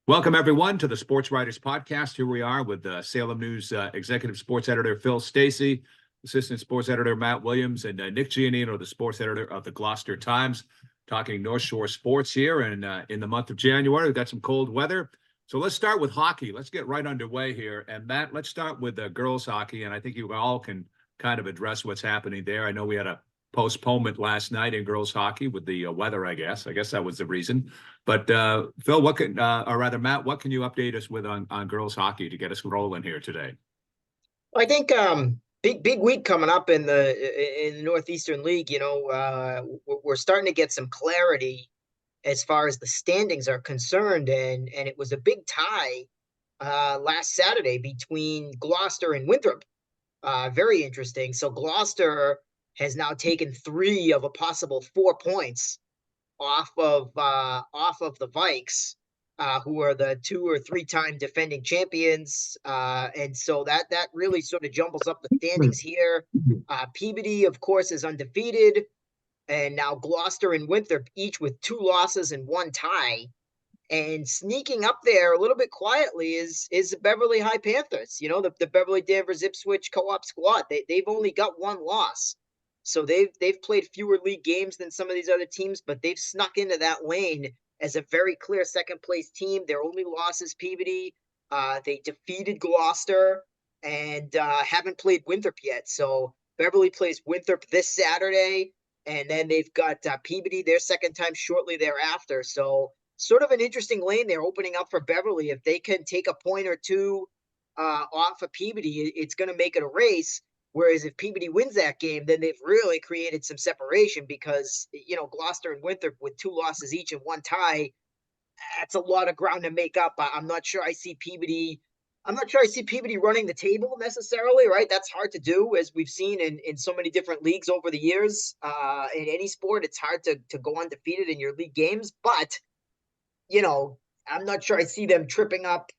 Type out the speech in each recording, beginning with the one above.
Welcome, everyone, to the Sports Writers Podcast. Here we are with Salem News Executive Sports Editor Phil Stacy, Assistant Sports Editor Matt Williams, and Nick Giannino, the Sports Editor of the Gloucester Times, talking North Shore sports here. And in the month of January, we've got some cold weather. So let's start with hockey. Let's get right underway here. And Matt, let's start with girls hockey. And I think you all can kind of address what's happening there. I know we had a postponement last night in girls hockey with the weather, I guess. I guess that was the reason. But Phil, what can, or rather, Matt, what can you update us with on girls hockey to get us rolling here today? I think big week coming up in the Northeastern League. We're starting to get some clarity as far as the standings are concerned, and it was a big tie last Saturday between Gloucester and Winthrop. Very interesting. So Gloucester has now taken 3 of a possible 4 points off of the Vikes, who are the 2 or 3-time defending champions, and so that really sort of jumbles up the standings here. Peabody, of course, is undefeated, and now Gloucester and Winthrop each with 2 losses and 1 tie. And sneaking up there a little bit quietly is the Beverly High Panthers. You know, the Beverly Danvers Ipswich co-op squad. They've only got 1 loss. So they've played fewer league games than some of these other teams, but they've snuck into that lane as a very clear second place team. Their only loss is Peabody. They defeated Gloucester and haven't played Winthrop yet. So Beverly plays Winthrop this Saturday, and then they've got Peabody their second time shortly thereafter. So sort of an interesting lane they're opening up for Beverly. If they can take a point or 2 off of Peabody, it's going to make it a race. Whereas if Peabody wins that game, then they've really created some separation because, Gloucester and Winthrop with 2 losses each and 1 tie, that's a lot of ground to make up. I'm not sure I see Peabody running the table necessarily, right? That's hard to do, as we've seen in so many different leagues over the years. In any sport, it's hard to go undefeated in your league games. But, I'm not sure I see them tripping up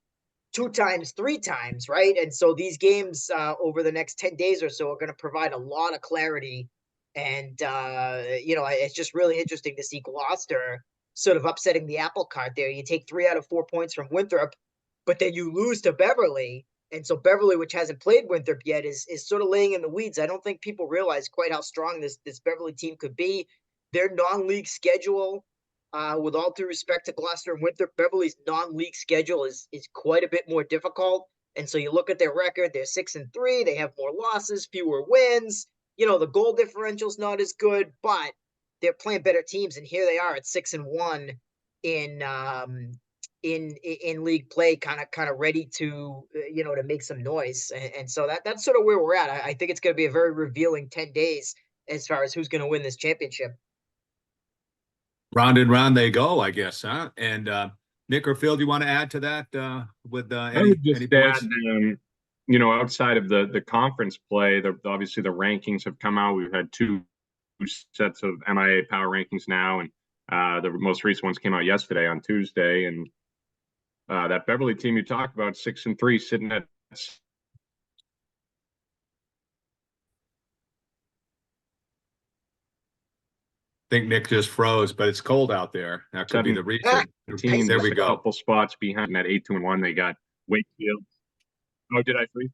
2 times, 3 times, right? And so these games over the next 10 days or so are going to provide a lot of clarity. And, it's just really interesting to see Gloucester sort of upsetting the apple cart there. You take 3 out of 4 points from Winthrop, but then you lose to Beverly. And so Beverly, which hasn't played Winthrop yet, is sort of laying in the weeds. I don't think people realize quite how strong this Beverly team could be. Their non-league schedule, with all due respect to Gloucester and Winthrop, Beverly's non-league schedule is quite a bit more difficult. And so you look at their record, they're 6-3. They have more losses, fewer wins. The goal differential's not as good, but they're playing better teams. And here they are at 6-1 in league play, kind of ready to to make some noise. And so that's sort of where we're at. I think it's going to be a very revealing 10 days as far as who's going to win this championship. Round and round they go, I guess, huh? And Nick or Phil, do you want to add to that with I would just any points? add, outside of the conference play, obviously the rankings have come out. We've had 2 sets of MIA power rankings now, and the most recent ones came out yesterday on Tuesday. And that Beverly team you talked about, 6-3, sitting at Think Nick just froze, but it's cold out there. That could be the reason. teams. There we go. A couple spots behind that 8-1. They got Wakefield. Oh, did I freeze?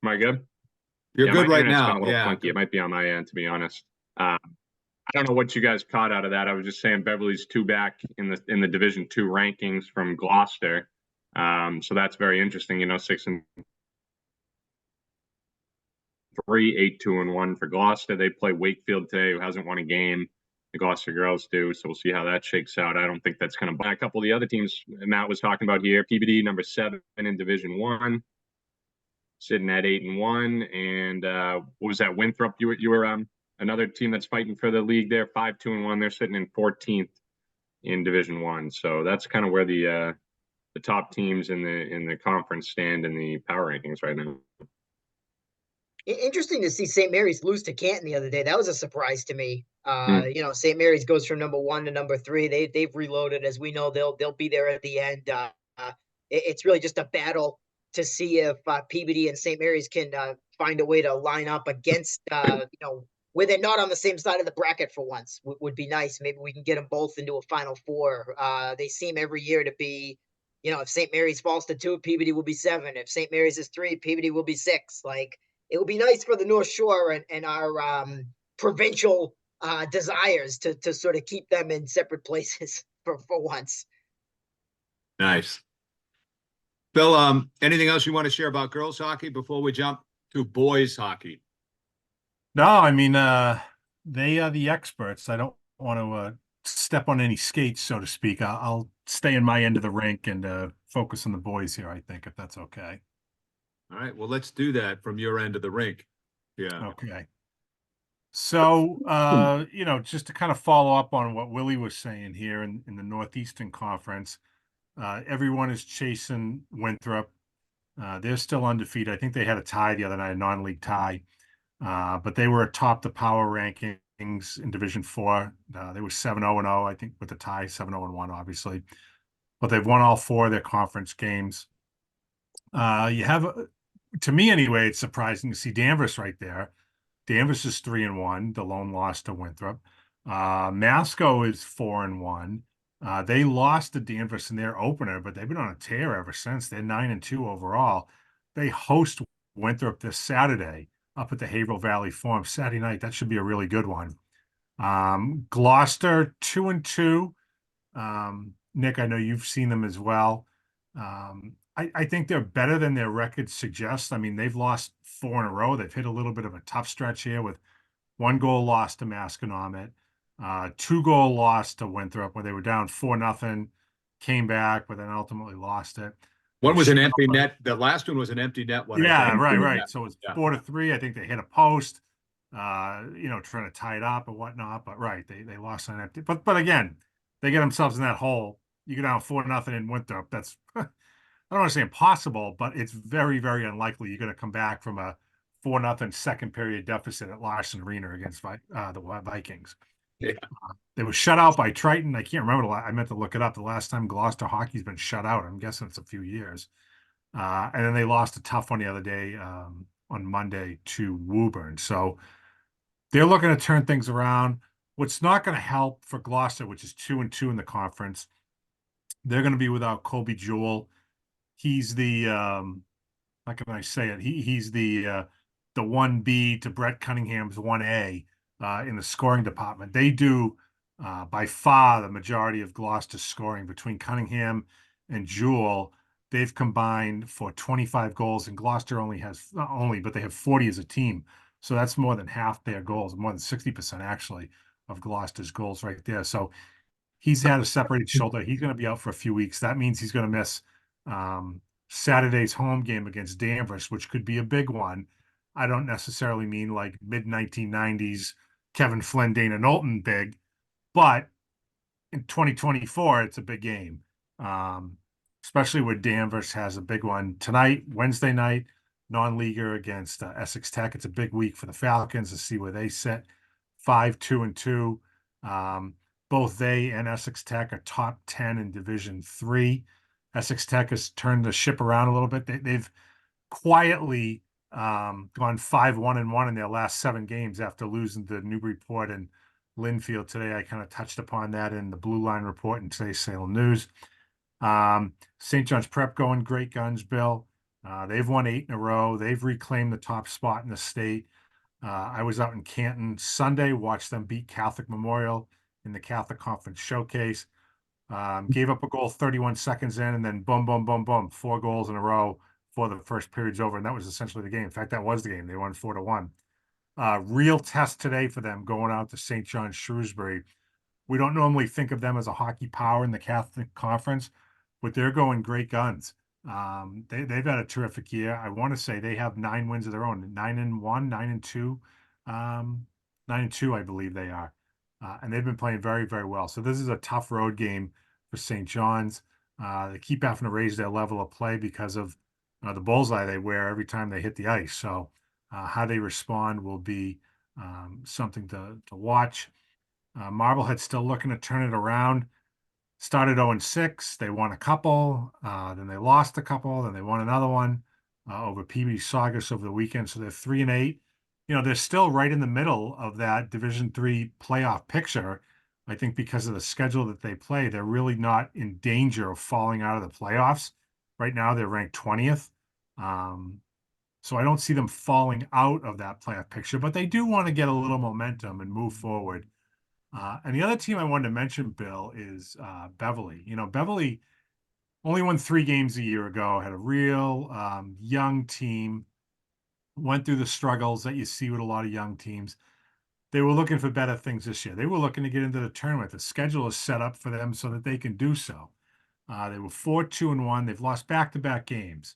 Am I good? You're good right now. A little funky. It might be on my end, to be honest. I don't know what you guys caught out of that. I was just saying Beverly's 2 back in the Division II rankings from Gloucester. So that's very interesting. 6-3, 8-2-1 for Gloucester. They play Wakefield today, who hasn't won a game. The Gloucester girls do, so we'll see how that shakes out. I don't think that's going to buy a couple of the other teams Matt was talking about here. Peabody, number 7 in Division I, sitting at 8-1. And what was that? Winthrop, you were another team that's fighting for the league there, 5-2-1. They're sitting in 14th in Division I. So that's kind of where the top teams in the conference stand in the power rankings right now. Interesting to see St. Mary's lose to Canton the other day. That was a surprise to me. St. Mary's goes from number 1 to number 3. They've reloaded, as we know. They'll be there at the end. It's really just a battle to see if Peabody and St. Mary's can find a way to line up against where they're not on the same side of the bracket for once. Would be nice. Maybe we can get them both into a Final Four. They seem every year to be if St. Mary's falls to 2, Peabody will be 7. If St. Mary's is 3, Peabody will be 6. Like, it would be nice for the North Shore and our provincial desires to sort of keep them in separate places for once. Nice. Phil, anything else you want to share about girls hockey before we jump to boys hockey? No, I mean, they are the experts. I don't want to step on any skates, so to speak. I'll stay in my end of the rink and focus on the boys here, I think, if that's okay. All right. Well, let's do that from your end of the rink. Yeah. Okay. So, just to kind of follow up on what Willie was saying here in the Northeastern Conference, everyone is chasing Winthrop. They're still undefeated. I think they had a tie the other night, a non-league tie. But they were atop the power rankings in Division 4. They were 7-0-0, I think, with the tie, 7-0-1, obviously. But they've won all 4 of their conference games. To me anyway, it's surprising to see Danvers right there. Danvers is 3-1, the lone loss to Winthrop. Masco is 4-1. They lost to Danvers in their opener, but they've been on a tear ever since. They're 9-2 overall. They host Winthrop this Saturday up at the Haverhill Valley Forum Saturday night. That should be a really good one. Gloucester 2-2. Nick, I know you've seen them as well. I think they're better than their record suggests. I mean, they've lost 4 in a row. They've hit a little bit of a tough stretch here with 1 goal loss to Masconomet, 2-goal loss to Winthrop, where they were down 4-0, came back, but then ultimately lost it. One was an empty net. The last one was an empty net one. Yeah, right. So it's 4-3. I think they hit a post, trying to tie it up or whatnot. But right, they lost on empty. But again, they get themselves in that hole. You go down 4-0 in Winthrop. That's I don't want to say impossible, but it's very, very unlikely you're going to come back from a 4-0 second period deficit at Larson Arena against the Vikings. Yeah. They were shut out by Triton. I can't remember. I meant to look it up. The last time Gloucester hockey's been shut out, I'm guessing it's a few years. And then they lost a tough one the other day on Monday to Woburn. So they're looking to turn things around. What's not going to help for Gloucester, which is 2-2 in the conference, they're going to be without Colby Jewell. He's the how can I say it? He's the 1B to Brett Cunningham's 1A in the scoring department. They do by far the majority of Gloucester's scoring between Cunningham and Jewell. They've combined for 25 goals, and Gloucester but they have 40 as a team. So that's more than half their goals, more than 60% actually of Gloucester's goals right there. So he's had a separated shoulder. He's going to be out for a few weeks. That means he's going to miss Saturday's home game against Danvers, which could be a big one. I don't necessarily mean like mid-1990s Kevin Flynn, Dana Knowlton big, but in 2024, it's a big game, especially where Danvers has a big one tonight, Wednesday night, non-leaguer against Essex Tech. It's a big week for the Falcons to see where they sit, 5-2-2. Both they and Essex Tech are top 10 in Division 3. Essex Tech has turned the ship around a little bit. They've quietly gone 5-1-1 in their last 7 games after losing to Newburyport and Linfield today. I kind of touched upon that in the Blue Line report in today's Salem News. St. John's Prep going great guns, Bill. They've won 8 in a row. They've reclaimed the top spot in the state. I was out in Canton Sunday, watched them beat Catholic Memorial in the Catholic Conference Showcase. Gave up a goal 31 seconds in, and then boom, boom, boom, boom, 4 goals in a row before the first period's over. And that was essentially the game. In fact, that was the game. They won 4-1. Real test today for them going out to St. John's Shrewsbury. We don't normally think of them as a hockey power in the Catholic Conference, but they're going great guns. They've had a terrific year. I want to say they have 9 wins of their own, 9-1, 9-2, 9-2, I believe they are. And they've been playing very, very well. So this is a tough road game for St. John's. They keep having to raise their level of play because of the bullseye they wear every time they hit the ice. So how they respond will be something to watch. Marblehead's still looking to turn it around. Started 0-6. They won a couple. Then they lost a couple. Then they won another one over Peabody Saugus over the weekend. So they're 3-8. They're still right in the middle of that Division 3 playoff picture. I think because of the schedule that they play, they're really not in danger of falling out of the playoffs. Right now, they're ranked 20th. So I don't see them falling out of that playoff picture, but they do want to get a little momentum and move forward. And the other team I wanted to mention, Bill, is Beverly. You know, Beverly only won 3 games a year ago, had a real young team, went through the struggles that you see with a lot of young teams. They were looking for better things this year. They were looking to get into the tournament. The schedule is set up for them so that they can do so. They were 4-2-1. They've lost back-to-back games.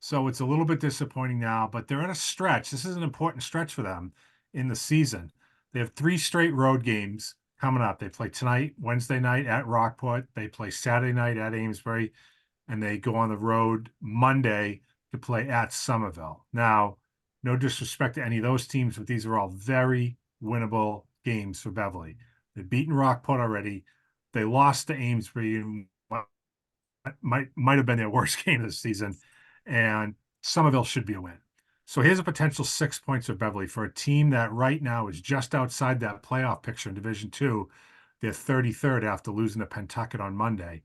So it's a little bit disappointing now, but they're in a stretch. This is an important stretch for them in the season. They have 3 straight road games coming up. They play tonight, Wednesday night at Rockport. They play Saturday night at Amesbury, and they go on the road Monday to play at Somerville. Now, no disrespect to any of those teams, but these are all very winnable games for Beverly. They've beaten Rockport already. They lost to Amesbury in what might have been their worst game of the season, and Somerville should be a win. So here's a potential 6 points for Beverly for a team that right now is just outside that playoff picture in Division II. They're 33rd after losing to Pentucket on Monday.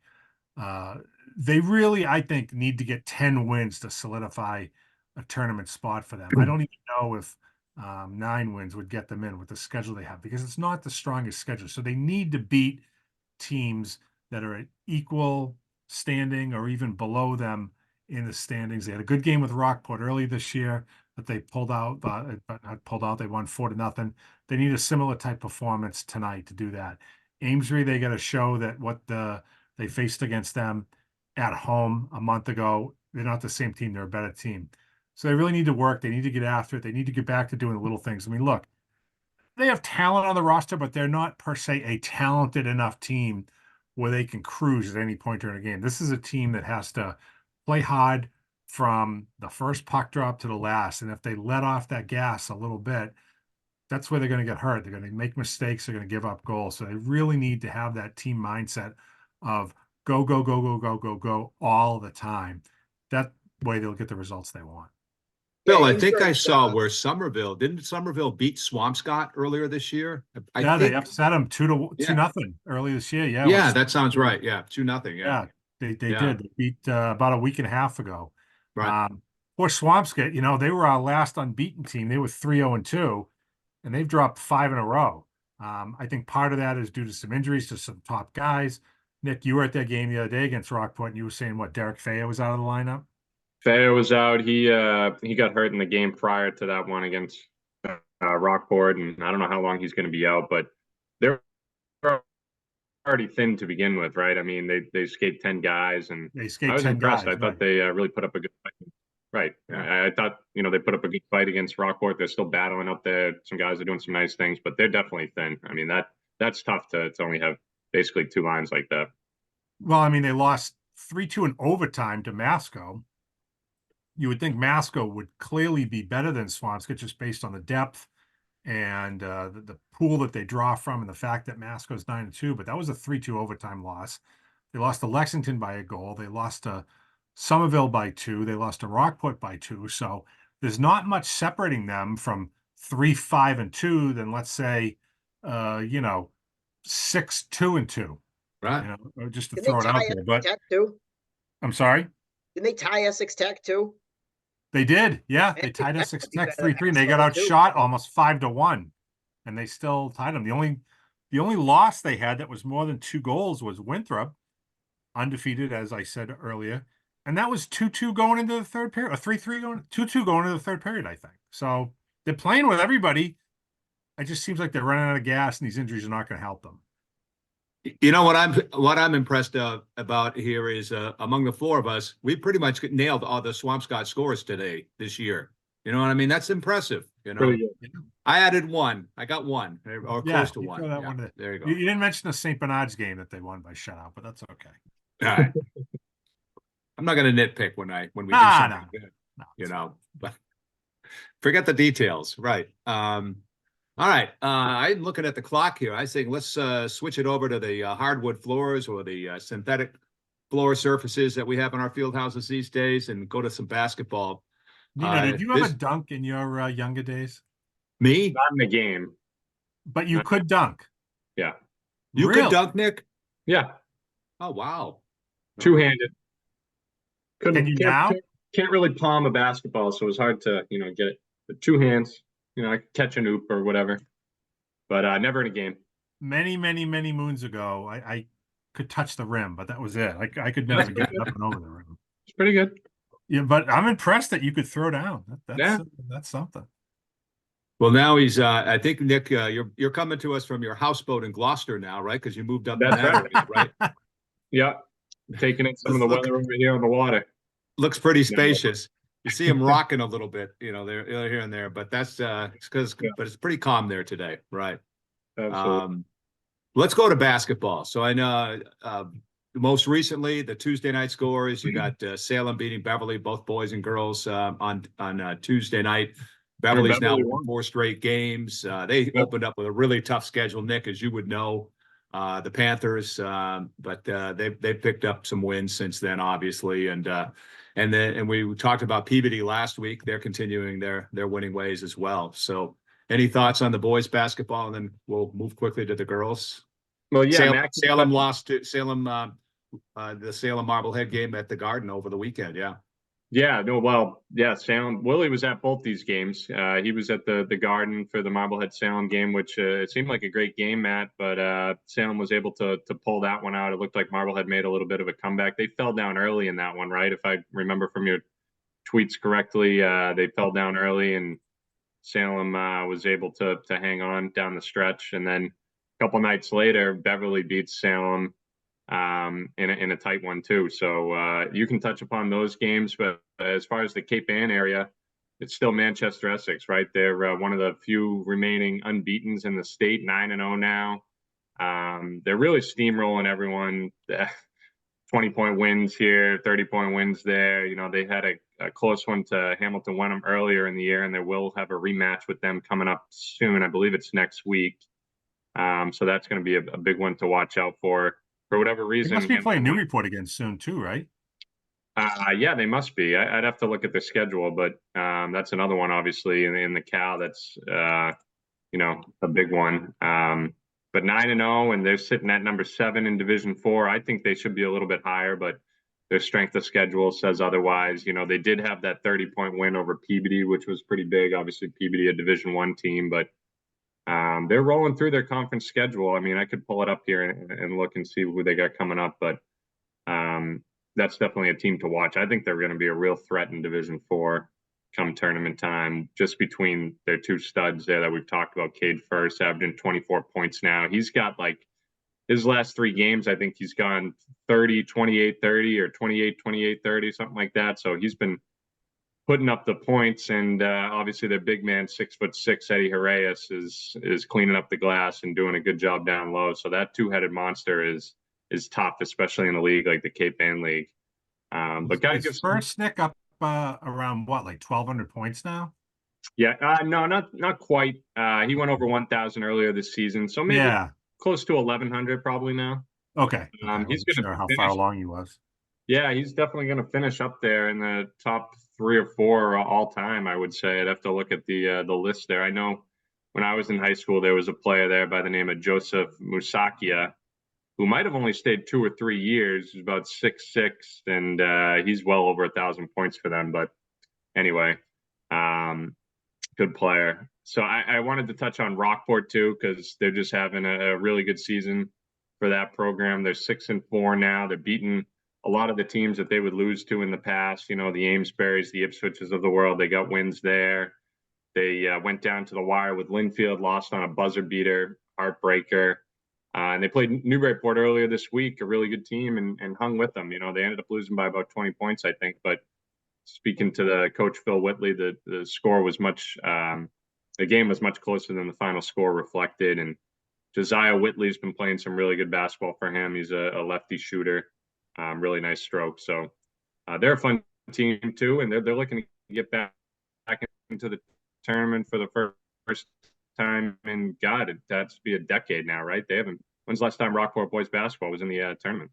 They really, I think, need to get 10 wins to solidify a tournament spot for them. I don't even know if 9 wins would get them in with the schedule they have, because it's not the strongest schedule. So they need to beat teams that are at equal standing or even below them in the standings. They had a good game with Rockport early this year that they pulled out, but not pulled out. They won 4-0. They need a similar type performance tonight to do that. Amesbury, they got to show that they faced against them at home a month ago. They're not the same team. They're a better team. So they really need to work. They need to get after it. They need to get back to doing the little things. I mean, look, they have talent on the roster, but they're not per se a talented enough team where they can cruise at any point during a game. This is a team that has to play hard from the first puck drop to the last. And if they let off that gas a little bit, that's where they're going to get hurt. They're going to make mistakes. They're going to give up goals. So they really need to have that team mindset of go, go, go, go, go, go, go all the time. That way they'll get the results they want. Bill, Yeah, I think I Amesbury's, saw where didn't Somerville beat Swampscott earlier this year? Yeah, think, they upset them 2 yeah. nothing early this year. Yeah, Yeah, that sounds right. Yeah, 2-0. Yeah, Yeah, they yeah, did. They beat about a week and a half ago. right. Poor Swampscott, they were our last unbeaten team. They were 3-0-2, and they've dropped 5 in a row. I think part of that is due to some injuries to some top guys. Nick, you were at that game the other day against Rockport, and you were saying what, Derek Faya was out of the lineup? Feo was out. He got hurt in the game prior to that one against Rockport, and I don't know how long he's going to be out, but they're already thin to begin with, right? I mean, they escaped 10 guys, and They I escaped was 10 impressed. guys, I thought right. they really put up a good fight. Right. Yeah. I thought, they put up a good fight against Rockport. They're still battling up there. Some guys are doing some nice things, but they're definitely thin. I mean, that's tough to only have basically 2 lines like that. Well, I mean, they lost 3-2 in overtime to Masco. You would think Masco would clearly be better than Swampscott just based on the depth and the pool that they draw from, and the fact that Masco's 9-2, but that was a 3-2 overtime loss. They lost to Lexington by a goal. They lost to Somerville by 2. They lost to Rockport by 2. So there's not much separating them from 3-5-2 than, let's say, 6-2-2. Right. Or just to did they throw it out tie there. Essex But Tech too? I'm sorry. Didn't they tie Essex Tech too? They did. Yeah, they Essex tied Tech Essex would be Tech better than 3-3, and they got Masco, too. outshot almost 5-1, and they still tied them. The only loss they had that was more than 2 goals was Winthrop, undefeated, as I said earlier, and that was 2-2 going into the third period, or 3-3 going 2-2 going into the third period, I think. So they're playing with everybody. It just seems like they're running out of gas, and these injuries are not going to help them. You know what I'm impressed about here is among the 4 of us, we pretty much nailed all the Swampscott scores this year. You know what I mean? That's impressive. Pretty good. I added 1. I got 1 or close to 1. That Yeah, one there you go. You didn't mention the St. Bernard's game that they won by shutout, but that's okay. All right. I'm not going to nitpick when we do something good, but forget the details. Right. All right. I'm looking at the clock here. I think let's switch it over to the hardwood floors or the synthetic floor surfaces that we have in our field houses these days and go to some basketball. Nino, did you ever dunk in your younger days? Me? Not in the game. But you could dunk. Yeah. You could Really? dunk, Nick? Yeah, Oh, wow. two-handed. Can you now? Can't really palm a basketball, so it was hard to get it. But two hands, I could catch an oop or whatever, but never in a game. Many, many, many moons ago, I could touch the rim, but that was it. I could That's never pretty get good. up and over the rim. It's pretty good. Yeah, but I'm impressed that you could throw down. Yeah. That's something. Well, now he's, I think, Nick, you're coming to us from your houseboat in Gloucester now, right? Because you moved up in That's that area, right? Yeah, taking in some of the Look- weather over here on the water. Looks pretty spacious. You see him rocking a little bit, there here and there, but that's it's because Yeah. but it's pretty calm there today, right? Absolutely. Let's go to basketball. So I know most recently the Tuesday night scores. You got Salem beating Beverly, both boys and girls on Tuesday night. Beverly's now Beverly won won. 4 straight games. They Yep. opened up with a really tough schedule, Nick, as you would know. The Panthers, but they picked up some wins since then, obviously, and we talked about Peabody last week. They're continuing their winning ways as well. So, any thoughts on the boys basketball, and then we'll move quickly to the girls. Well, yeah, Salem lost to Salem, the Salem Marblehead game at the Garden over the weekend. Yeah. Yeah, no, well, yeah, Salem. Willie was at both these games. He was at the Garden for the Marblehead Salem game, which it seemed like a great game, Matt. But Salem was able to pull that one out. It looked like Marblehead made a little bit of a comeback. They fell down early in that one, right? If I remember from your tweets correctly, they fell down early, and Salem was able to hang on down the stretch. And then a couple nights later, Beverly beats Salem in a tight one too. So you can touch upon those games, but as far as the Cape Ann area, it's still Manchester Essex, right? They're one of the few remaining unbeatens in the state, 9-0 now. They're really steamrolling everyone. 20-point wins here, 30-point wins there. They had a close one to Hamilton Wenham earlier in the year, and they will have a rematch with them coming up soon. I believe it's next week. So that's going to be a big one to watch out for. For whatever reason, You must be playing Newport again soon too, right? Yeah, they must be. I'd have to look at the schedule, but that's another one, obviously, in the Cal. That's a big one. But 9-0, and they're sitting at number 7 in Division 4. I think they should be a little bit higher, but their strength of schedule says otherwise. They did have that 30-point win over Peabody, which was pretty big. Obviously, Peabody, a Division 1 team, but they're rolling through their conference schedule. I mean, I could pull it up here and look and see who they got coming up, but that's definitely a team to watch. I think they're going to be a real threat in Division 4 come tournament time, just between their 2 studs there that we've talked about. Cade First averaging 24 points now. He's got his last 3 games, I think he's gone 30, 28, 30 or 28, 28, 30, something like that. So he's been putting up the points, and obviously their big man, 6'6", Eddie Herreas, is cleaning up the glass and doing a good job down low. So that 2-headed monster is tough, especially in a league like the Cape Ann League. But guys, is First Nick up around what, like 1,200 points now? Yeah, no, not quite. He went over 1,000 earlier this season, so maybe close to 1,100 probably now. Okay. He's going to sure how far along he was. Yeah, he's definitely going to finish up there in the top 3 or 4 all time, I would say. I'd have to look at the list there. I know when I was in high school, there was a player there by the name of Joseph Musakia, who might have only stayed 2 or 3 years. He's about 6'6", and he's well over 1,000 points for them. But anyway, good player. So I wanted to touch on Rockport too, because they're just having a really good season for that program. They're 6-4 now. They're beating a lot of the teams that they would lose to in the past. The Amesburys, the Ipswiches of the world. They got wins there. They went down to the wire with Linfield, lost on a buzzer beater, heartbreaker. And they played Newburyport earlier this week, a really good team, and hung with them. They ended up losing by about 20 points, I think. But speaking to the coach, Phil Whitley, the score was the game was much closer than the final score reflected. And Josiah Whitley's been playing some really good basketball for him. He's a lefty shooter, really nice stroke. So they're a fun team too, and they're looking to get back into the tournament for the first time in that's be a decade now, right? They haven't. When's the last time Rockport boys basketball was in the tournament?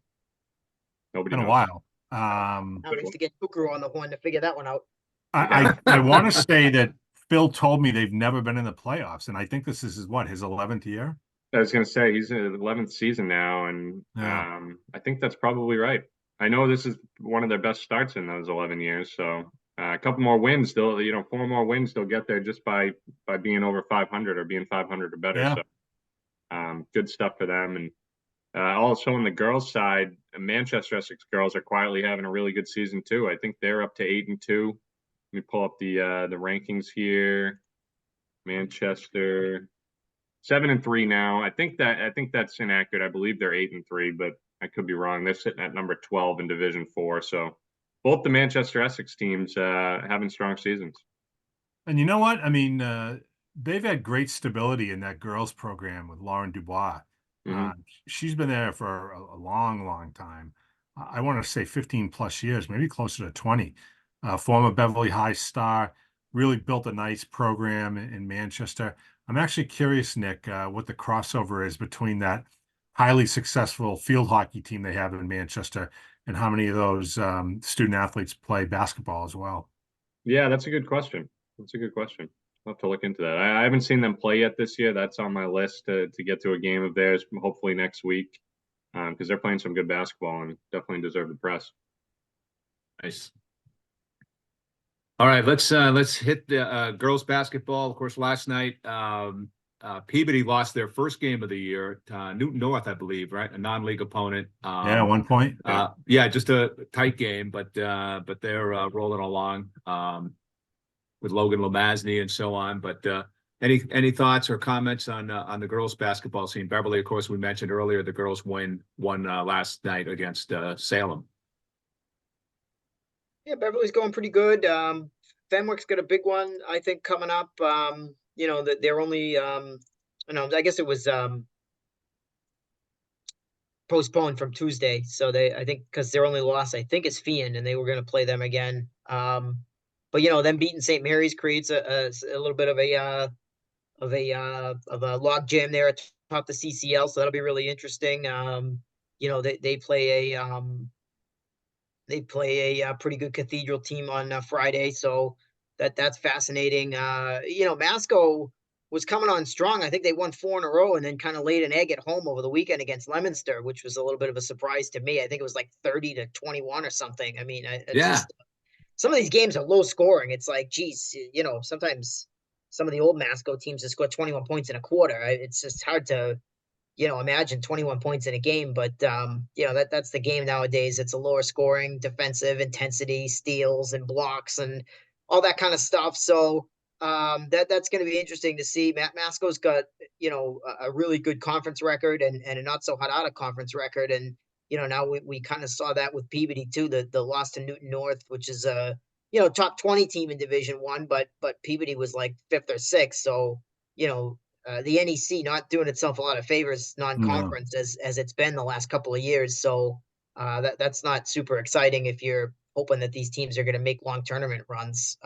Nobody knows. In a while. Now we have to get Kukru on the horn to figure that one out. I want to say that Phil told me they've never been in the playoffs, and I think this is his 11th year. I was going to say he's in his 11th season now, and Yeah. I think that's probably right. I know this is one of their best starts in those 11 years, so a couple more wins, they'll, 4 more wins, they'll get there just by being over 500 or being 500 or better. Yeah. So good stuff for them. And also on the girls' side, Manchester Essex girls are quietly having a really good season too. I think they're up to 8-2. Let me pull up the rankings here. Manchester 7-3 now. I think that's inaccurate. I believe they're 8-3, but I could be wrong. They're sitting at number 12 in Division 4. So both the Manchester Essex teams having strong seasons. And you know what? I mean, they've had great stability in that girls program with Lauren Dubois. Mm-hmm. She's been there for a long, long time. I want to say 15 plus years, maybe closer to 20. Former Beverly High star, really built a nice program in Manchester. I'm actually curious, Nick, what the crossover is between that highly successful field hockey team they have in Manchester and how many of those student athletes play basketball as well. Yeah, that's a good question. That's a good question. I'll have to look into that. I haven't seen them play yet this year. That's on my list to get to a game of theirs, hopefully next week, because they're playing some good basketball and definitely deserve the press. Nice. All right, let's hit the girls basketball. Of course, last night Peabody lost their first game of the year to Newton North, I believe, right? A non-league opponent. Yeah, 1 point. Yeah, just a tight game, but they're rolling along with Logan Lamazny and so on. But any thoughts or comments on the girls basketball scene? Beverly, of course, we mentioned earlier the girls won last night against Salem. Yeah, Beverly's going pretty good. Fenwick's got a big one, I think, coming up. That they're only I guess it was postponed from Tuesday. So I think because their only loss, I think, is Fian, and they were going to play them again. But them beating St. Mary's creates a little bit of a log jam there at top the CCL, so that'll be really interesting. They play a pretty good Cathedral team on Friday, so that's fascinating. Masco was coming on strong. I think they won 4 in a row and then kind of laid an egg at home over the weekend against Leominster, which was a little bit of a surprise to me. I think it was like 30-21 or something. I mean, it's Yeah. just some of these games are low scoring. It's like, geez, sometimes some of the old Masco teams just score 21 points in a quarter. It's just hard to imagine 21 points in a game, but that's the game nowadays. It's a lower scoring, defensive intensity, steals and blocks and all that kind of stuff. So that's going to be interesting to see. Matt Masco's got a really good conference record and a not so hot out of conference record, and now we kind of saw that with Peabody too. The loss to Newton North, which is a top 20 team in Division 1, but Peabody was like 5th or 6th. So the NEC not doing itself a lot of favors non-conference as it's been the last couple of years. So that's not super exciting if you're hoping that these teams are going to make long tournament runs.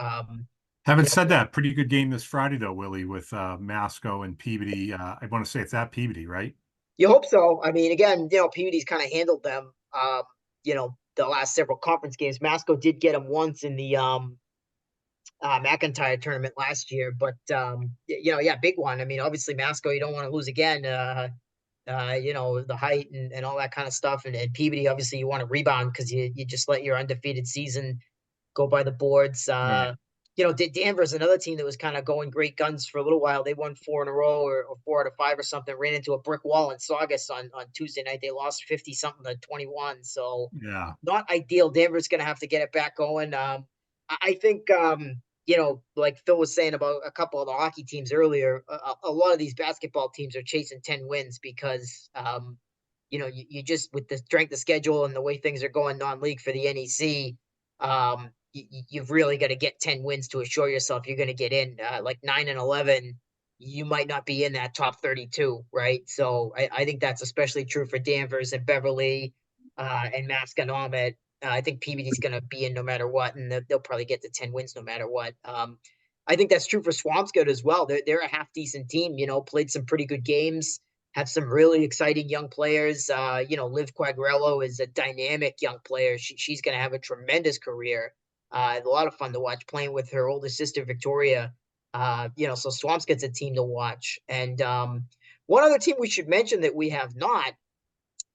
Having said that, pretty good game this Friday though, Willie, with Masco and Peabody. I want to say it's at Peabody, right? You hope so. I mean, again, Peabody's kind of handled them. The last several conference games. Masco did get them once in the McIntyre tournament last year, but big one. I mean, obviously Masco, you don't want to lose again. The height and all that kind of stuff, and Peabody, obviously, you want to rebound because you just let your undefeated season go by the boards. Right. Danvers, another team that was kind of going great guns for a little while. They won 4 in a row or 4 out of 5 or something. Ran into a brick wall in Saugus on Tuesday night. They lost 50 something to 21. So Yeah. not ideal. Denver's going to have to get it back going. I think like Phil was saying about a couple of the hockey teams earlier, a lot of these basketball teams are chasing 10 wins because you just, with the strength of schedule and the way things are going non-league for the NEC, you've really got to get 10 wins to assure yourself you're going to get in. Like 9 and 11, you might not be in that top 32, right? So I think that's especially true for Danvers and Beverly and Masconomet. I think Peabody's going to be in no matter what, and they'll probably get to 10 wins no matter what. I think that's true for Swampscott as well. They're a half decent team, played some pretty good games, have some really exciting young players. Liv Quagliarello is a dynamic young player. She's going to have a tremendous career. A lot of fun to watch playing with her older sister, Victoria. So Swampscott's a team to watch. And One other team we should mention that we have not,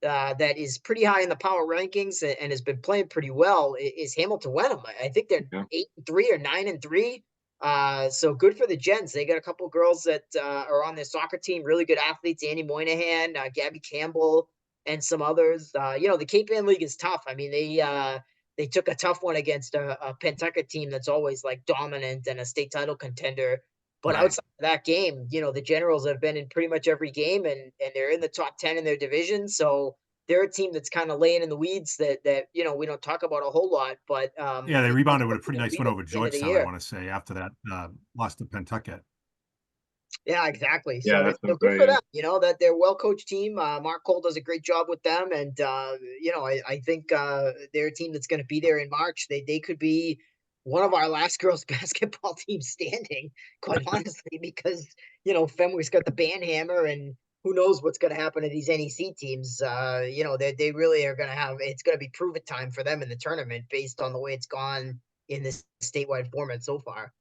that is pretty high in the power rankings and has been playing pretty well is Hamilton Wenham. I think they're Yeah. 8-3 or 9-3. So good for the Gents. They got a couple girls that are on their soccer team, really good athletes, Annie Moynihan, Gabby Campbell, and some others. The Cape Ann League is tough. I mean, they took a tough one against a Pentucket team that's always like dominant and a state title contender. But Right. outside of that game, the Generals have been in pretty much every game, and they're in the top 10 in their division. So they're a team that's kind of laying in the weeds that we don't talk about a whole lot. But Yeah, they it looks rebounded with like a they're pretty going to nice be win there over at the end of the Georgetown, I year. want to say, after that loss to Pentucket. Yeah, exactly. Yeah, So that's they're been good for great. them, that they're a well-coached team. Mark Cole does a great job with them. And, I think they're a team that's going to be there in March. They could be one of our last girls basketball teams standing, quite honestly, because, Fenway's got the banhammer, and who knows what's going to happen to these NEC teams. They really are going to it's going to be prove it time for them in the tournament based on the way it's gone in this statewide format so far.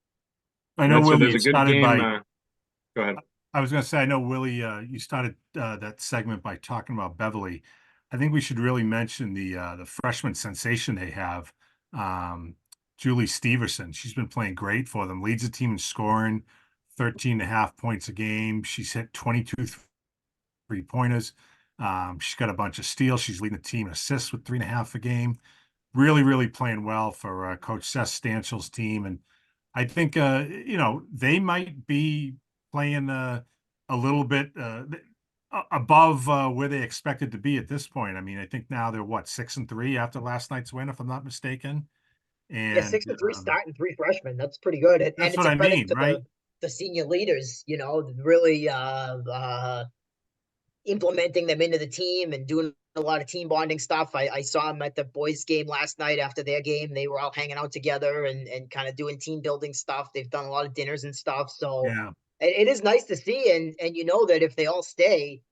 I know, So Willie, there's it a good started game. by Go ahead. I was going to say, I know, Willie, you started that segment by talking about Beverly. I think we should really mention the freshman sensation they have, Julie Steverson. She's been playing great for them, leads the team in scoring, 13.5 points a game. She's hit 22 3-pointers. She's got a bunch of steals. She's leading the team in assists with 3.5 a game. Really, really playing well for Coach Seth Stanchel's team. And I think, they might be playing a little bit above where they expected to be at this point. I mean, I think now they're 6-3 after last night's win, if I'm not mistaken. Yeah, And 6-3 starting three freshmen. That's pretty good. And that's it's what a I credit mean, to right? the senior leaders, really implementing them into the team and doing a lot of team bonding stuff. I saw them at the boys' game last night after their game. They were all hanging out together and kind of doing team building stuff. They've done a lot of dinners and stuff. So Yeah. it is nice to see. And that if they all stay,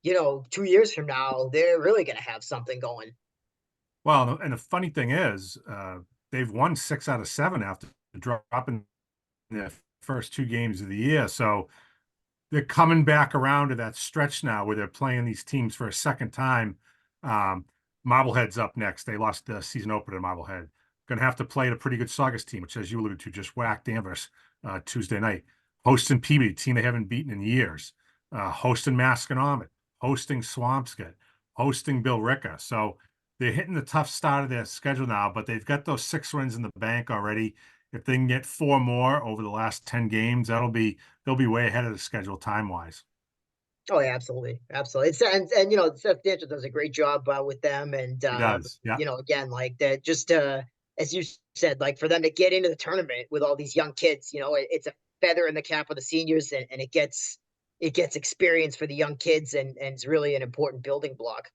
2 years from now, they're really going to have something going. Well, and the funny thing is, they've won 6 out of 7 after dropping their first 2 games of the year. So they're coming back around to that stretch now where they're playing these teams for a second time. Marblehead's up next. They lost the season opener to Marblehead. Going to have to play a pretty good Saugus team, which, as you alluded to, just whacked Danvers Tuesday night. Hosting Peabody, team they haven't beaten in years. Hosting Masconomet, hosting Swampscott, hosting Bill Ricka. So they're hitting the tough start of their schedule now, but they've got those 6 wins in the bank already. If they can get 4 more over the last 10 games, they'll be way ahead of the schedule time-wise. Oh, yeah, absolutely. Absolutely. Seth Dancher does a great job with them. And, He does. Yeah. again, like that, just as you said, like for them to get into the tournament with all these young kids, it's a feather in the cap of the seniors, and it gets experience for the young kids, and it's really an important building block.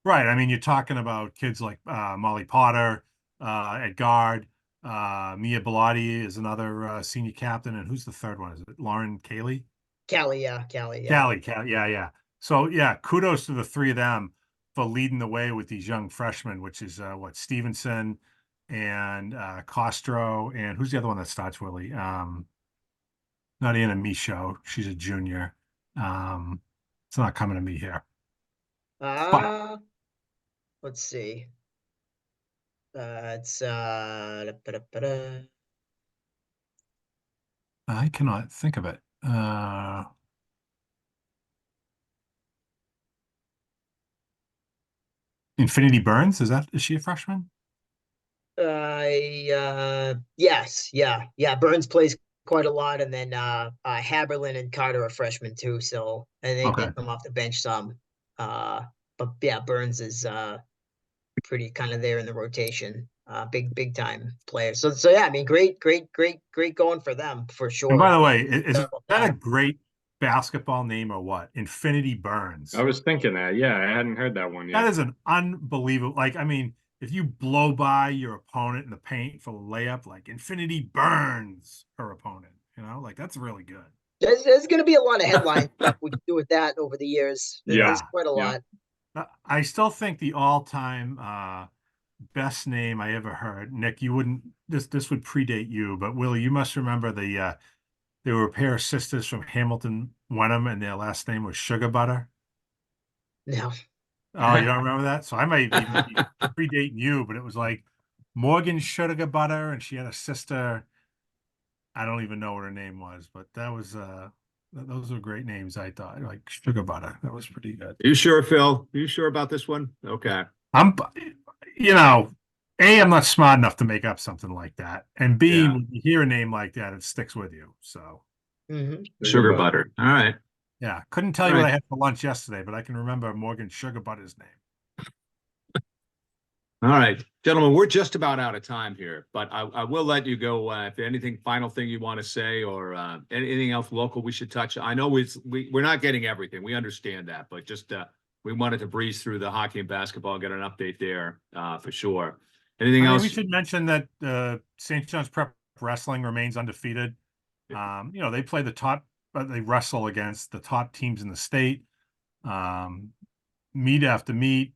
Right. I mean, you're talking about kids like Molly Potter at guard. Mia Bellotti is another senior captain. And who's the third one? Is it Lauren Cayley? Callie, yeah. Callie, yeah, yeah. So, yeah, kudos to the 3 of them for leading the way with these young freshmen, which is Stevenson and Costro. And who's the other one that starts, Willie? Not Anna Michaud. She's a junior. It's not coming to me here. But Let's see. It's I cannot think of it. Infinity Burns, is she a freshman? Yes, yeah. Burns plays quite a lot, and then Haberlin and Carter are freshmen too, so and they Okay. get them off the bench some. But yeah, Burns is pretty kind of there in the rotation. Big time player. So yeah, I mean, great going for them for And sure. by the way, is So, that a great basketball name or what? Infinity Burns. I was thinking that. Yeah, I hadn't heard that one That yet. is an unbelievable. Like, I mean, if you blow by your opponent in the paint for a layup, like Infinity burns her opponent, like that's really good. there's going to be a lot of headline stuff we can do with that over the years. Yeah. There's quite a lot. I still think the all-time best name I ever heard, Nick, you wouldn't this would predate you, but Willie, you must remember the They were a pair of sisters from Hamilton, Wenham, and their last name was Sugar Butter. No. Oh, you don't remember that? So I might even be predating you, but it was like Morgan Sugar Butter, and she had a sister. I don't even know what her name was, but that was those were great names, I thought. Like Sugar Butter. That was pretty good. You sure, Phil? You sure about this one? Okay. I'm you know, A, I'm not smart enough to make up something like that. And B, Yeah. when you hear a name like that, it sticks with you. So Mhm. Sugar butter. All right. yeah, couldn't tell you All what right. I had for lunch yesterday, but I can remember Morgan Sugar Butter's name. All right, gentlemen, we're just about out of time here, but I will let you go. If anything, final thing you want to say, or anything else local we should touch. I know we're not getting everything. We understand that, but just we wanted to breeze through the hockey and basketball, get an update there for sure. Anything I mean, else? we should mention that St. John's Prep Wrestling remains undefeated. They play the top, but they wrestle against the top teams in the state. Meet after meet,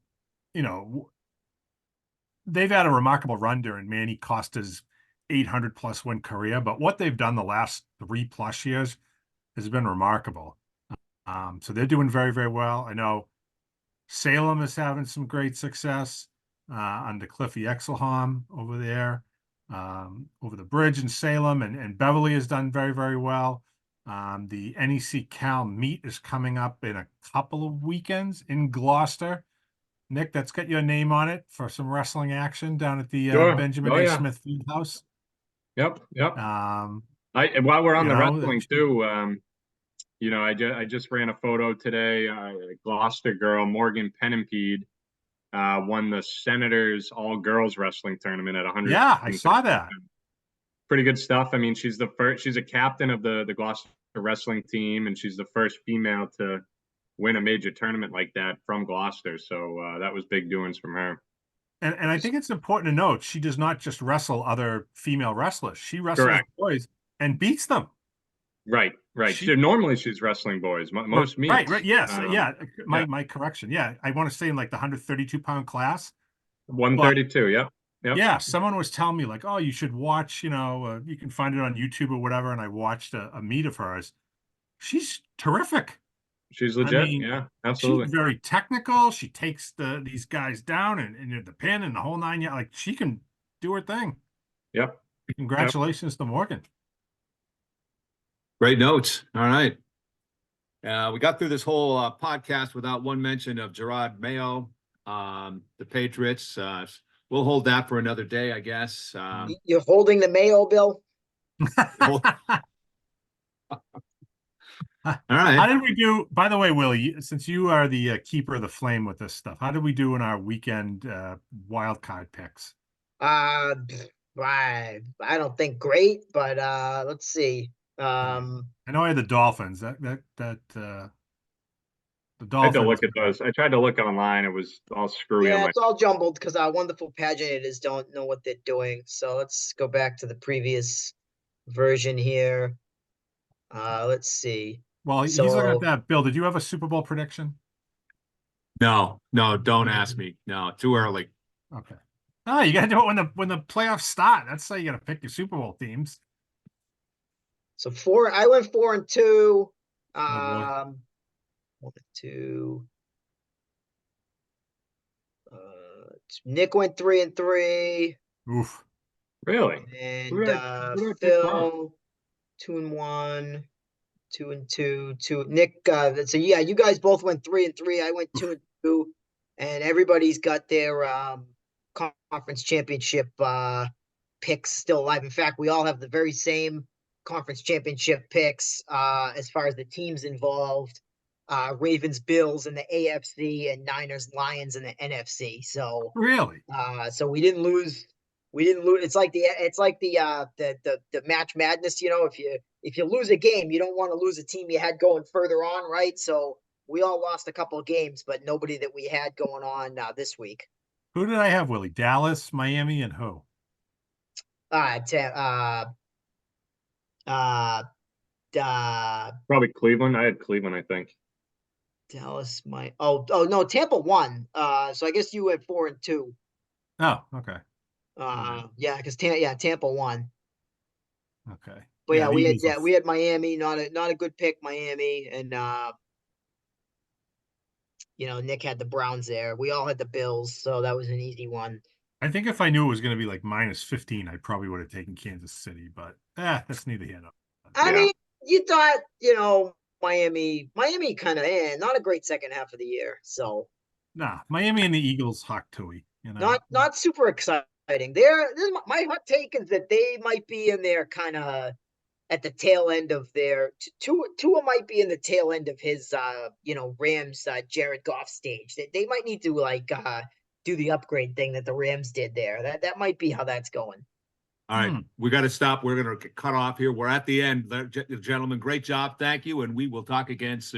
you know, they've had a remarkable run during Manny Costa's 800 plus win career, but what they've done the last 3+ years has been remarkable. So they're doing very, very well. I know Salem is having some great success under Cliffy Exelholm over there, over the bridge in Salem, and Beverly has done very, very well. The NEC Cal meet is coming up in a couple of weekends in Gloucester. Nick, that's got your name on it for some wrestling action down at the Sure. Benjamin Oh, A. yeah. Smith Fieldhouse. Yep. Yep. Um, While we're on you the know, wrestling too, I just ran a photo today. Gloucester girl Morgan Penimpede won the Senators all girls wrestling tournament at 100. yeah, I saw that. Pretty good stuff. I mean, she's the first. She's a captain of the Gloucester wrestling team, and she's the first female to win a major tournament like that from Gloucester. So that was big doings from her. And I think it's important to note she does not just wrestle other female wrestlers. She wrestles Correct. boys and beats them. Right. She Normally she's wrestling boys. Most meets. right. Yes. Yeah. Yeah. My correction. Yeah. I want to say in like the 132-pound class. But 132. Yep. yeah, someone was telling me like, oh, you should watch, you can find it on YouTube or whatever. And I watched a meet of hers. She's terrific. She's I legit. mean, Yeah, she's absolutely. very technical. She takes these guys down and the pin and the whole nine. Yeah, like she can do her thing. Yep. Congratulations to Morgan. Great notes. All right. We got through this whole podcast without one mention of Gerard Mayo, the Patriots. We'll hold that for another day, I guess. You're holding the Mayo bill? All right. How did we do? By the way, Willie, since you are the keeper of the flame with this stuff, how did we do in our weekend wild card picks? I don't think great, but let's see. I know I had the Dolphins. The I had to Dolphins. look at those. I tried to look online. It was all screwy on Yeah, my. it's all jumbled because our wonderful paginators don't know what they're doing. So let's go back to the previous version here. Let's see. Well, he's looking at that. Bill, did you have a Super Bowl prediction? No, don't ask me. No, too early. Okay. No, you got to do it when the playoffs start. That's how you got to pick your Super Bowl teams. So I went 4-2. Oh, 1, 2. Nick went 3-3, Really? and Who did I pick Phil 2-1, 2-2. Nick, so yeah, you guys both went 3-3. I went 2-2, and everybody's got their conference championship picks still alive. In fact, we all have the very same conference championship picks as far as the teams involved. Ravens, Bills in the AFC, and Niners, Lions in the NFC. So really? so we didn't lose. We didn't lose. It's like the Match Madness. If you lose a game, you don't want to lose a team you had going further on, right? So we all lost a couple of games, but nobody that we had going on this week. Who did I have, Willie? Dallas, Miami, and who? Probably Cleveland. I had Cleveland, I think. Dallas, no, Tampa won. So I guess you had 4-2. Oh, okay. Yeah, because Tampa won. Okay. But Yeah, yeah, the Eagles are we had Miami, not a good pick, Miami, and Nick had the Browns there. We all had the Bills, so that was an easy one. I think if I knew it was going to be like -15, I probably would have taken Kansas City, but that's neither here nor I Yeah. mean, you thought, Miami kind of, not a great second half of the year. So nah. Miami and the Eagles, hawk tui, not super exciting. My hot take is that they might be in their kind of at the tail end of their Tua might be in the tail end of his Rams Jared Goff stage. They might need to do the upgrade thing that the Rams did there. That might be how that's going. All right, we got to stop. We're going to cut off here. We're at the end. Gentlemen, great job. Thank you. And we will talk again soon.